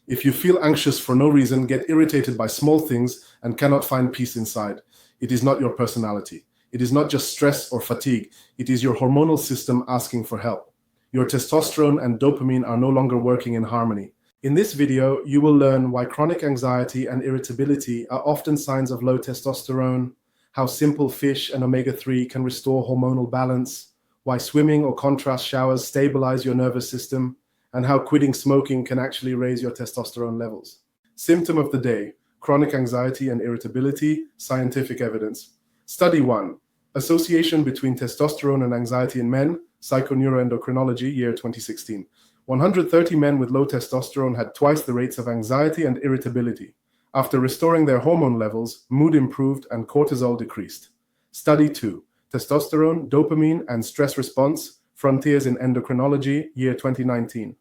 If you feel anxious for no reason, get irritated by small things, and cannot find peace inside, it is not your personality. It is not just stress or fatigue. It is your hormonal system asking for help. Your testosterone and dopamine are no longer working in harmony. In this video, you will learn why chronic anxiety and irritability are often signs of low testosterone, how simple fish and omega-3 can restore hormonal balance, why swimming or contrast showers stabilize your nervous system, and how quitting smoking can actually raise your testosterone levels. Symptom of the day: chronic anxiety and irritability, scientific evidence. Study 1. Association between testosterone and anxiety in men, Psychoneuroendocrinology, year 2016. 130 men with low testosterone had twice the rates of anxiety and irritability. After restoring their hormone levels, mood improved and cortisol decreased. Study 2. Testosterone, dopamine, and stress response, Frontiers in Endocrinology, year 2019.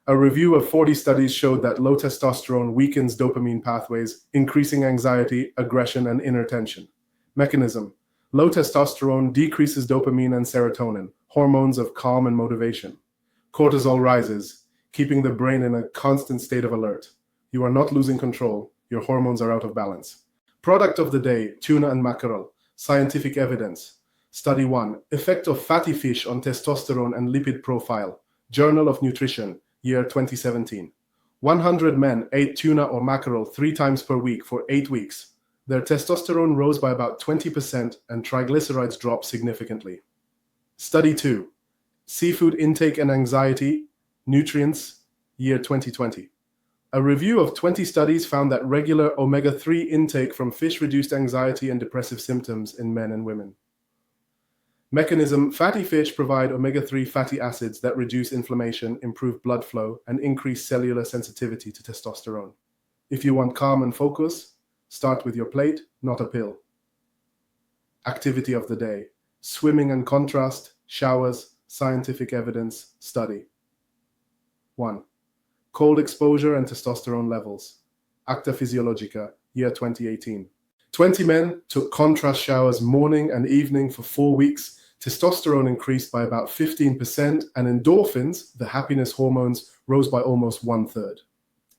A review of 40 studies showed that low testosterone weakens dopamine pathways, increasing anxiety, aggression, and inner tension. Mechanism: low testosterone decreases dopamine and serotonin, hormones of calm and motivation. Cortisol rises, keeping the brain in a constant state of alert. You are not losing control. Your hormones are out of balance. Product of the day: tuna and mackerel. Scientific evidence. Study 1. Effect of fatty fish on testosterone and lipid profile. Journal of Nutrition, year 2017. 100 men ate tuna or mackerel 3 times per week for 8 weeks. Their testosterone rose by about 20% and triglycerides dropped significantly. Study 2. Seafood intake and anxiety, nutrients, year 2020. A review of 20 studies found that regular omega-3 intake from fish reduced anxiety and depressive symptoms in men and women. Mechanism: fatty fish provide omega-3 fatty acids that reduce inflammation, improve blood flow, and increase cellular sensitivity to testosterone. If you want calm and focus, start with your plate, not a pill. Activity of the day: swimming and contrast, showers, scientific evidence, study. 1. Cold exposure and testosterone levels. Acta Physiologica, year 2018. 20 men took contrast showers morning and evening for 4 weeks. Testosterone increased by about 15%, and endorphins, the happiness hormones, rose by almost 1/3.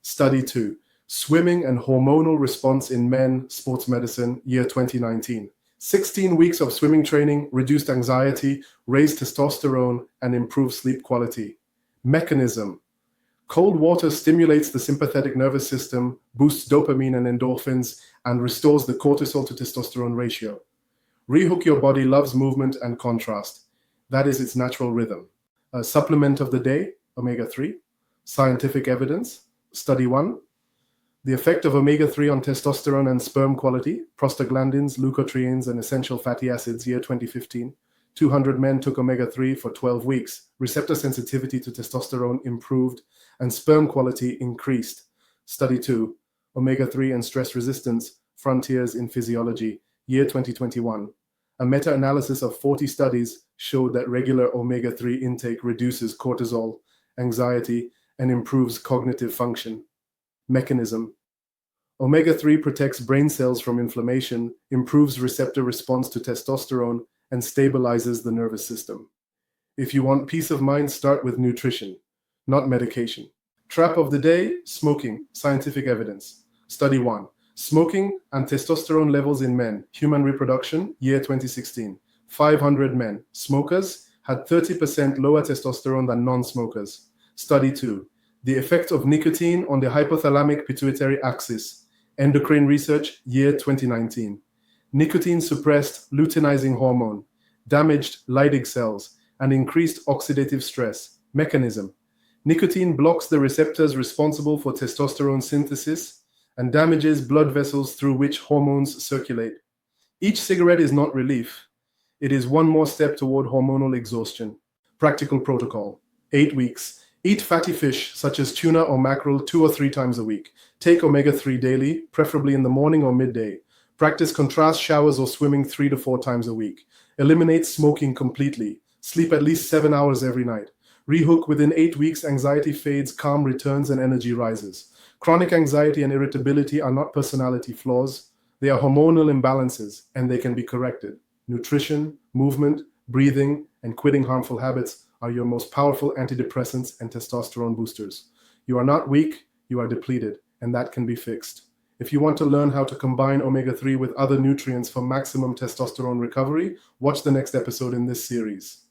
Study 2. Swimming and hormonal response in men, sports medicine, year 2019. 16 weeks of swimming training reduced anxiety, raised testosterone, and improved sleep quality. Mechanism: cold water stimulates the sympathetic nervous system, boosts dopamine and endorphins, and restores the cortisol to testosterone ratio. Rehook your body loves movement and contrast. That is its natural rhythm. A supplement of the day: omega-3. Scientific evidence. Study 1. The effect of omega-3 on testosterone and sperm quality, prostaglandins, leukotrienes, and essential fatty acids, year 2015. 200 men took omega-3 for 12 weeks. Receptor sensitivity to testosterone improved, and sperm quality increased. Study 2. Omega-3 and stress resistance, Frontiers in Physiology, year 2021. A meta-analysis of 40 studies showed that regular omega-3 intake reduces cortisol, anxiety, and improves cognitive function. Mechanism: omega-3 protects brain cells from inflammation, improves receptor response to testosterone, and stabilizes the nervous system. If you want peace of mind, start with nutrition, not medication. Trap of the day: smoking, scientific evidence. Study 1. Smoking and testosterone levels in men, human reproduction, year 2016. 500 men, smokers, had 30% lower testosterone than non-smokers. Study 2. The effect of nicotine on the hypothalamic pituitary axis, endocrine research, year 2019. Nicotine suppressed luteinizing hormone, damaged Leydig cells, and increased oxidative stress. Mechanism: nicotine blocks the receptors responsible for testosterone synthesis and damages blood vessels through which hormones circulate. Each cigarette is not relief. It is one more step toward hormonal exhaustion. Practical protocol: 8 weeks. Eat fatty fish, such as tuna or mackerel, 2 or 3 times a week. Take omega-3 daily, preferably in the morning or midday. Practice contrast showers or swimming 3 to 4 times a week. Eliminate smoking completely. Sleep at least 7 hours every night. Rehook within 8 weeks, anxiety fades, calm returns, and energy rises. Chronic anxiety and irritability are not personality flaws. They are hormonal imbalances, and they can be corrected. Nutrition, movement, breathing, and quitting harmful habits are your most powerful antidepressants and testosterone boosters. You are not weak, you are depleted, and that can be fixed. If you want to learn how to combine omega-3 with other nutrients for maximum testosterone recovery, watch the next episode in this series.